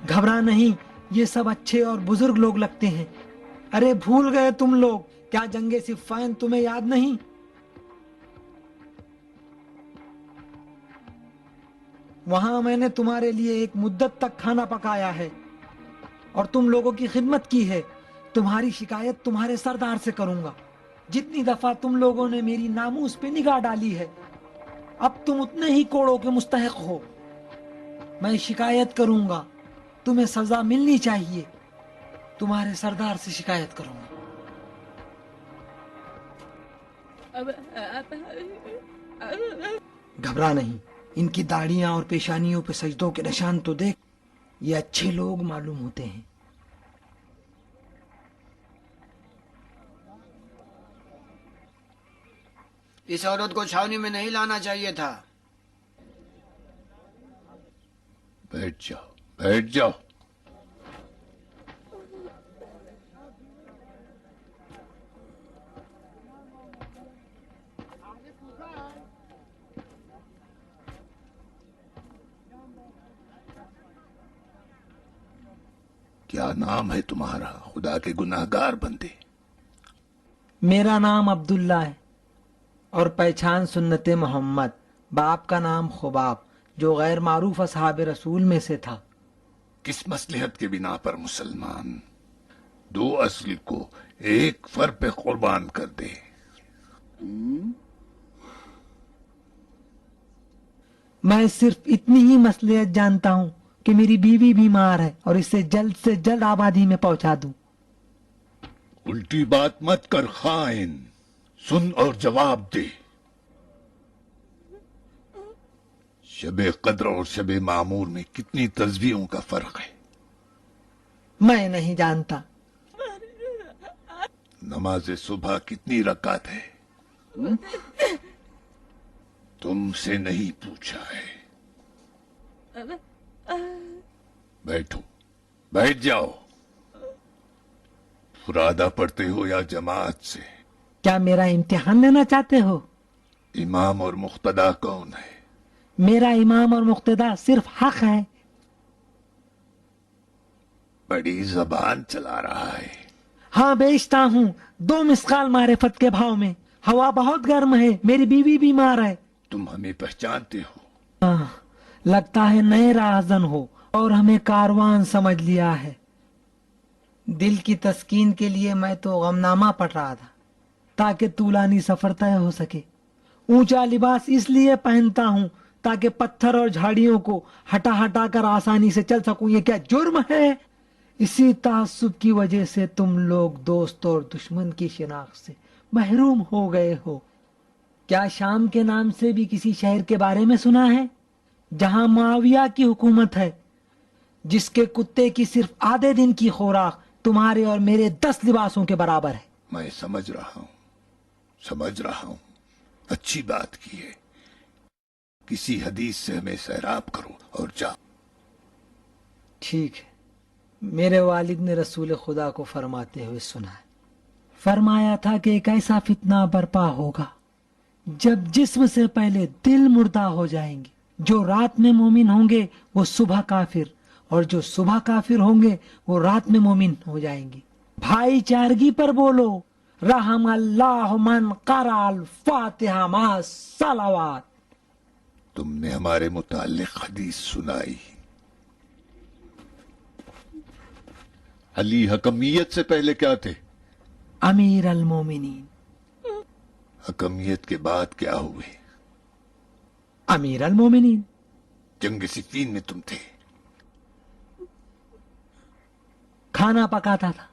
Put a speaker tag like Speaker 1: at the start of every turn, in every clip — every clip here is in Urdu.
Speaker 1: گھبرا نہیں، یہ سب اچھے اور بزرگ لوگ لگتے ہیں۔ ارے بھول گئے تم لوگ، کیا جنگ صفین تمہیں یاد نہیں؟ وہاں میں نے تمہارے لیے ایک مدت تک کھانا پکایا ہے اور تم لوگوں کی خدمت کی ہے۔ تمہاری شکایت تمہارے سردار سے کروں گا۔ جتنی دفعہ تم لوگوں نے میری ناموس پہ نگاہ ڈالی ہے، اب تم اتنے ہی کوڑوں کے مستحق ہو۔ میں شکایت کروں گا، تمہیں سزا ملنی چاہیے۔ تمہارے سردار سے شکایت کروں گا۔ گھبرا نہیں، ان کی داڑھیاں اور پیشانیوں پہ سجدوں کے نشان تو دیکھ، یہ اچھے لوگ معلوم ہوتے ہیں۔
Speaker 2: اس عورت کو چھاونی میں نہیں لانا چاہیے تھا۔
Speaker 3: بیٹھ جاؤ، بیٹھ جاؤ۔ کیا نام ہے تمہارا، خدا کے گناہگار بندے؟
Speaker 1: میرا نام عبداللہ ہے اور پہچان سنت محمد، باپ کا نام خباب، جو غیر معروف اصحاب رسول میں سے تھا۔
Speaker 3: کس مصلحت کے بنا پر مسلمان دو اصل کو ایک فر پہ قربان کر دے؟
Speaker 1: میں صرف اتنی ہی مصلحت جانتا ہوں کہ میری بیوی بیمار ہے اور اسے جلد سے جلد آبادی میں پہنچا دوں۔
Speaker 3: الٹی بات مت کر خائن، سن اور جواب دے۔ شب قدر اور شب معمور میں کتنی تسبیحوں کا فرق ہے؟
Speaker 1: میں نہیں جانتا۔
Speaker 3: نماز صبح کتنی رکعت ہے؟ تم سے نہیں پوچھا ہے۔ بیٹھو، بیٹھ جاؤ۔ فرادہ پڑھتے ہو یا جماعت سے؟
Speaker 1: کیا میرا امتحان لینا چاہتے ہو؟
Speaker 3: امام اور مقتدا کون ہے؟
Speaker 1: میرا امام اور مقتدا صرف حق ہے۔
Speaker 3: بڑی زبان چلا رہا ہے۔
Speaker 1: ہاں بیچتا ہوں، 2 مسقال معرفت کے بھاؤ میں۔ ہوا بہت گرم ہے، میری بیوی بیمار ہے۔
Speaker 3: تم ہمیں پہچانتے ہو؟
Speaker 1: ہاں، لگتا ہے نئے راہزن ہو اور ہمیں کاروان سمجھ لیا ہے۔ دل کی تسکین کے لیے میں تو غمنامہ پڑھ رہا تھا تاکہ طولانی سفر طے ہو سکے۔ اونچا لباس اس لیے پہنتا ہوں تاکہ پتھر اور جھاڑیوں کو ہٹا ہٹا کر آسانی سے چل سکوں۔ یہ کیا جرم ہے؟ اسی تعصب کی وجہ سے تم لوگ دوست اور دشمن کی شناخت سے محروم ہو گئے ہو۔ کیا شام کے نام سے بھی کسی شہر کے بارے میں سنا ہے جہاں معاویہ کی حکومت ہے، جس کے کتے کی صرف آدھے دن کی خوراک تمہارے اور میرے 10 لباسوں کے برابر ہے؟
Speaker 3: میں سمجھ رہا ہوں، سمجھ رہا ہوں۔ اچھی بات کی ہے۔ کسی حدیث سے ہمیں سیراب کرو اور جاؤ۔
Speaker 1: ٹھیک ہے۔ میرے والد نے رسول خدا کو فرماتے ہوئے سنا ہے، فرمایا تھا کہ ایک ایسا فتنہ برپا ہوگا جب جسم سے پہلے دل مردہ ہو جائیں گے۔ جو رات میں مومن ہوں گے وہ صبح کافر، اور جو صبح کافر ہوں گے وہ رات میں مومن ہو جائیں گے۔ بھائی چارگی پر بولو، رحم اللہ من قرأ الفاتحہ مع الصلوات۔
Speaker 3: تم نے ہمارے متعلق حدیث سنائی۔ علی حکمیت سے پہلے کیا تھے؟
Speaker 1: امیر المومنین۔
Speaker 3: حکمیت کے بعد کیا ہوئے؟
Speaker 1: امیر المومنین۔
Speaker 3: جنگ صفین میں تم تھے؟
Speaker 1: کھانا پکاتا تھا۔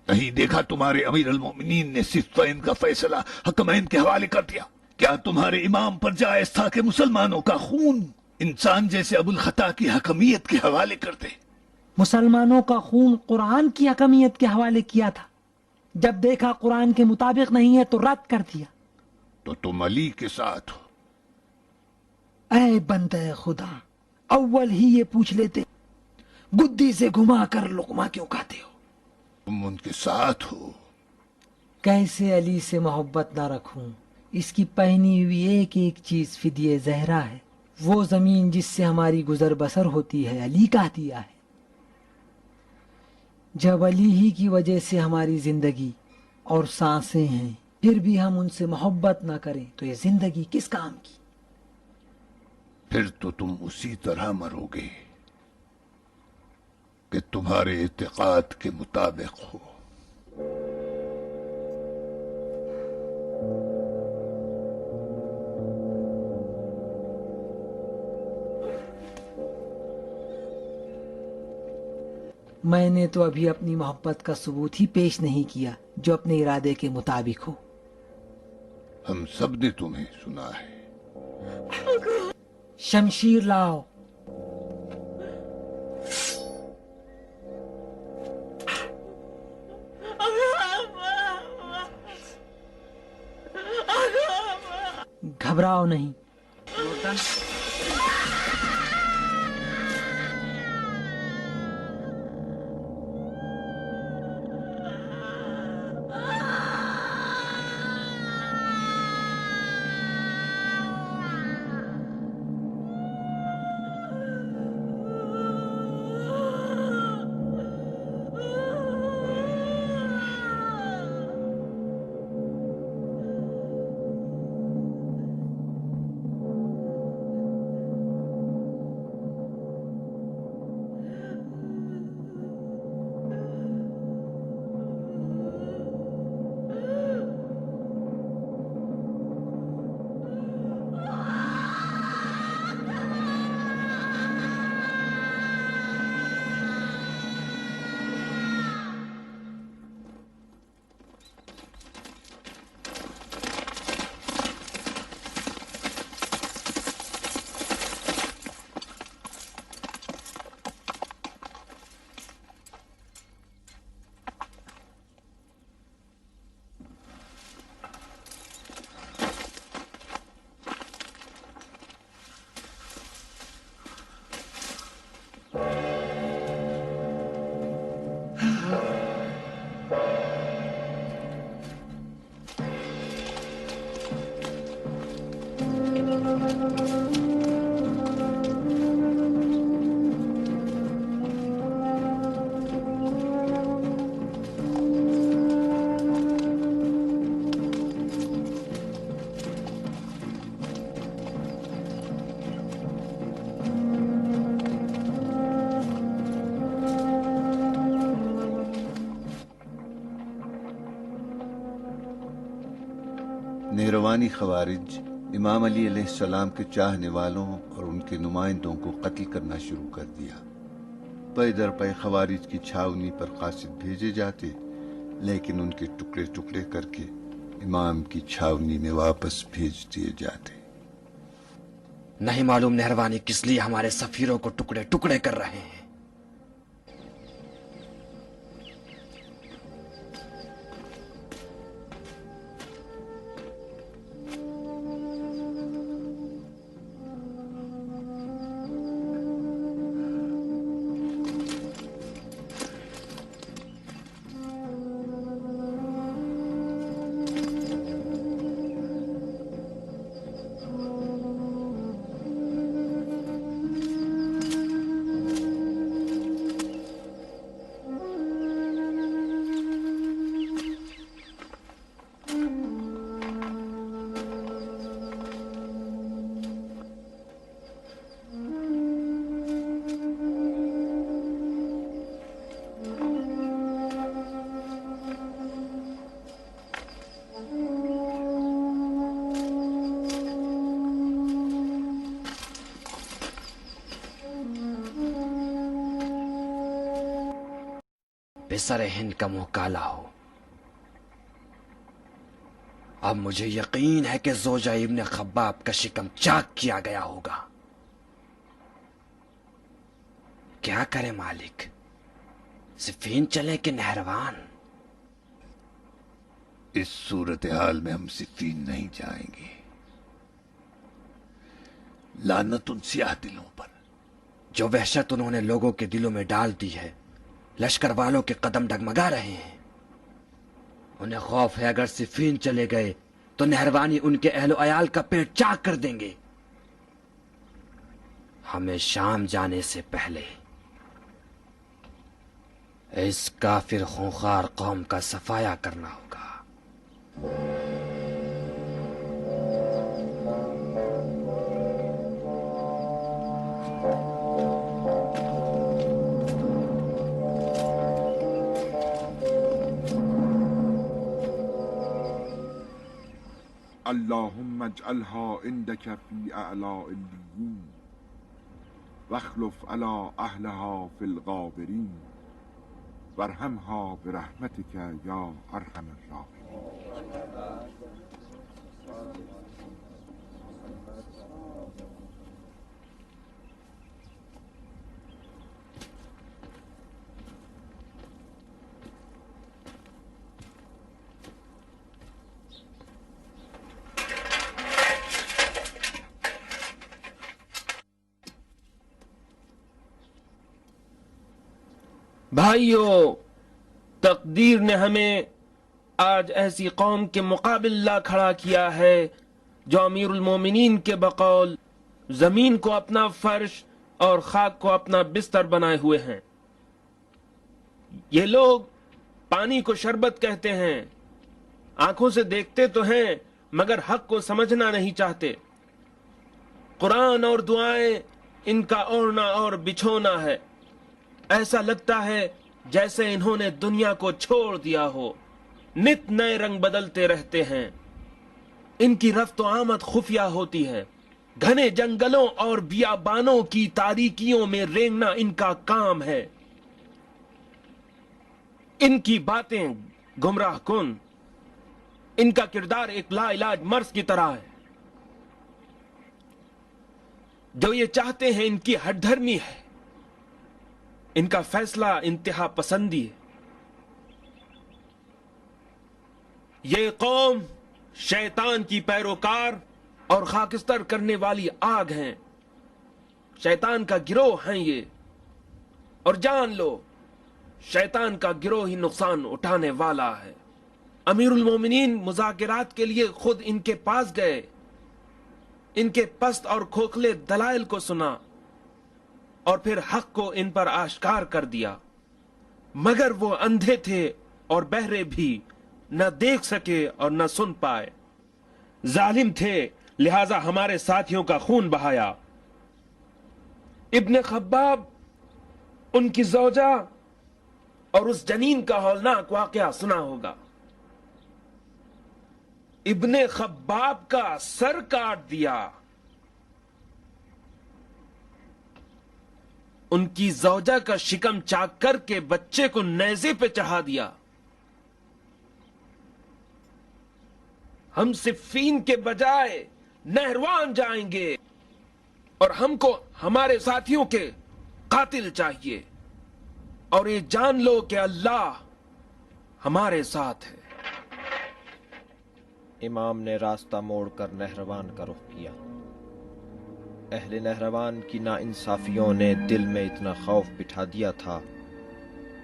Speaker 3: نہیں دیکھا تمہارے امیر المومنین نے صفین کا فیصلہ حکمین کے حوالے کر دیا؟ کیا تمہارے امام پر جائز تھا کہ مسلمانوں کا خون انسان جیسے ابو الخطا کی حکمیت کے حوالے کر دے؟
Speaker 1: مسلمانوں کا خون قرآن کی حکمیت کے حوالے کیا تھا۔ جب دیکھا قرآن کے مطابق نہیں ہے تو رد کر دیا۔
Speaker 3: تو تم علی کے ساتھ ہو؟
Speaker 1: اے بندے خدا، اول ہی یہ پوچھ لیتے، گدی سے گھما کر لقمہ کیوں کھاتے ہو؟
Speaker 3: تم ان کے ساتھ ہو؟
Speaker 1: کیسے علی سے محبت نہ رکھوں؟ اس کی پہنی ہوئی ایک ایک چیز فدیہ زہرا ہے۔ وہ زمین جس سے ہماری گزر بسر ہوتی ہے علی کا عطیہ ہے. جب علی ہی کی وجہ سے ہماری زندگی اور سانسیں ہیں پھر بھی ہم ان سے محبت نہ کریں تو یہ زندگی کس کام کی؟
Speaker 3: پھر تو تم اسی طرح مرو گے کہ تمہارے اعتقاد کے مطابق ہو.
Speaker 1: میں نے تو ابھی اپنی محبت کا ثبوت ہی پیش نہیں کیا جو اپنے ارادے کے مطابق ہو.
Speaker 3: ہم سب نے تمہیں سنا ہے.
Speaker 1: شمشیر لاؤ. گھبراؤ نہیں.
Speaker 4: نہروانی خوارج امام علی علیہ السلام کے چاہنے والوں اور ان کے نمائندوں کو قتل کرنا شروع کر دیا. پے در پے خوارج کی چھاونی پر قاصد بھیجے جاتے لیکن ان کے ٹکڑے ٹکڑے کر کے امام کی چھاونی میں واپس بھیج دیے جاتے.
Speaker 5: نہیں معلوم نہروانی کس لیے ہمارے سفیروں کو ٹکڑے ٹکڑے کر رہے ہیں. بسر ہند کا منہ کالا ہو. اب مجھے یقین ہے کہ زوجہ ابن خباب کا شکم چاک کیا گیا ہوگا. کیا کرے مالک؟ صفین چلے کہ نہروان؟
Speaker 3: اس صورتحال میں ہم صفین نہیں جائیں گے. لعنت ان سیاہ دلوں پر
Speaker 5: جو وحشت انہوں نے لوگوں کے دلوں میں ڈال دی ہے. لشکر والوں کے قدم ڈگمگا رہے ہیں. انہیں خوف ہے اگر صفین چلے گئے تو نہروانی ان کے اہل و عیال کا پیٹ چاک کر دیں گے. ہمیں شام جانے سے پہلے اس کافر خونخوار قوم کا صفایا کرنا ہوگا.
Speaker 6: اللهم اجعلها عندك في اعلى الدين واخلف على اهلها في الغابرين وارحمها برحمتك يا ارحم الراحمين.
Speaker 7: بھائیو، تقدیر نے ہمیں آج ایسی قوم کے مقابل لا کھڑا کیا ہے جو امیر المومنین کے بقول زمین کو اپنا فرش اور خاک کو اپنا بستر بنائے ہوئے ہیں. یہ لوگ پانی کو شربت کہتے ہیں، آنکھوں سے دیکھتے تو ہیں مگر حق کو سمجھنا نہیں چاہتے. قرآن اور دعائیں ان کا اوڑھنا اور بچھونا ہے. ایسا لگتا ہے جیسے انہوں نے دنیا کو چھوڑ دیا ہو. نت نئے رنگ بدلتے رہتے ہیں. ان کی رفت و آمد خفیہ ہوتی ہے. گھنے جنگلوں اور بیابانوں کی تاریکیوں میں رینگنا ان کا کام ہے. ان کی باتیں گمراہ کن. ان کا کردار ایک لا علاج مرض کی طرح ہے. جو یہ چاہتے ہیں ان کی ہٹ دھرمی ہے. ان کا فیصلہ انتہا پسندی ہے. یہ قوم شیطان کی پیروکار اور خاکستر کرنے والی آگ ہیں. شیطان کا گروہ ہیں یہ. اور جان لو شیطان کا گروہ ہی نقصان اٹھانے والا ہے. امیر المومنین مذاکرات کے لیے خود ان کے پاس گئے. ان کے پست اور کھوکھلے دلائل کو سنا اور پھر حق کو ان پر آشکار کر دیا. مگر وہ اندھے تھے اور بہرے بھی، نہ دیکھ سکے اور نہ سن پائے. ظالم تھے لہذا ہمارے ساتھیوں کا خون بہایا. ابن خباب، ان کی زوجہ اور اس جنین کا ہولناک واقعہ سنا ہوگا. ابن خباب کا سر کاٹ دیا. ان کی زوجہ کا شکم چاک کر کے بچے کو نیزے پہ چڑھا دیا. ہم صفین کے بجائے نہروان جائیں گے اور ہم کو ہمارے ساتھیوں کے قاتل چاہیے. اور یہ جان لو کہ اللہ ہمارے ساتھ ہے.
Speaker 8: امام نے راستہ موڑ کر نہروان کا رخ کیا. اہل نہروان کی ناانصافیوں نے دل میں اتنا خوف بٹھا دیا تھا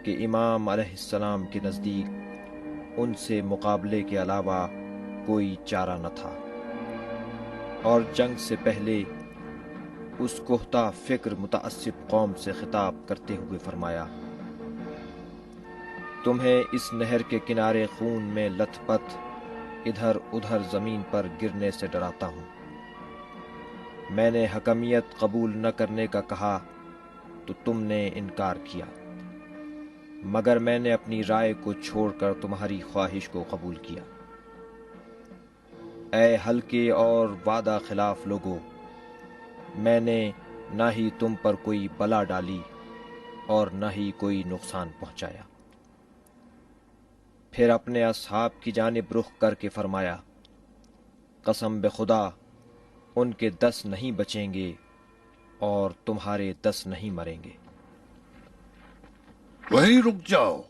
Speaker 8: کہ امام علیہ السلام کے نزدیک ان سے مقابلے کے علاوہ کوئی چارہ نہ تھا. اور جنگ سے پہلے اس کہتا فکر متعصب قوم سے خطاب کرتے ہوئے فرمایا: تمہیں اس نہر کے کنارے خون میں لتھ پتھ ادھر ادھر زمین پر گرنے سے ڈراتا ہوں. میں نے حکمیت قبول نہ کرنے کا کہا تو تم نے انکار کیا، مگر میں نے اپنی رائے کو چھوڑ کر تمہاری خواہش کو قبول کیا. اے ہلکے اور وعدہ خلاف لوگو، میں نے نہ ہی تم پر کوئی بلا ڈالی اور نہ ہی کوئی نقصان پہنچایا. پھر اپنے اصحاب کی جانب رخ کر کے فرمایا: قسم بخدا ان کے 10 نہیں بچیں گے اور تمہارے 10 نہیں مریں گے.
Speaker 3: وہیں رک جاؤ،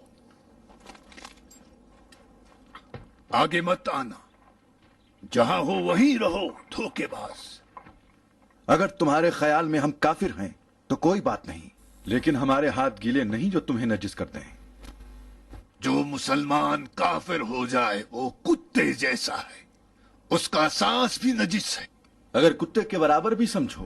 Speaker 3: آگے مت آنا. جہاں ہو وہیں رہو دھوکے باز.
Speaker 9: اگر تمہارے خیال میں ہم کافر ہیں تو کوئی بات نہیں، لیکن ہمارے ہاتھ گیلے نہیں جو تمہیں نجس کر دیں.
Speaker 3: جو مسلمان کافر ہو جائے وہ کتے جیسا ہے، اس کا سانس بھی نجس ہے.
Speaker 9: اگر کتے کے برابر بھی سمجھو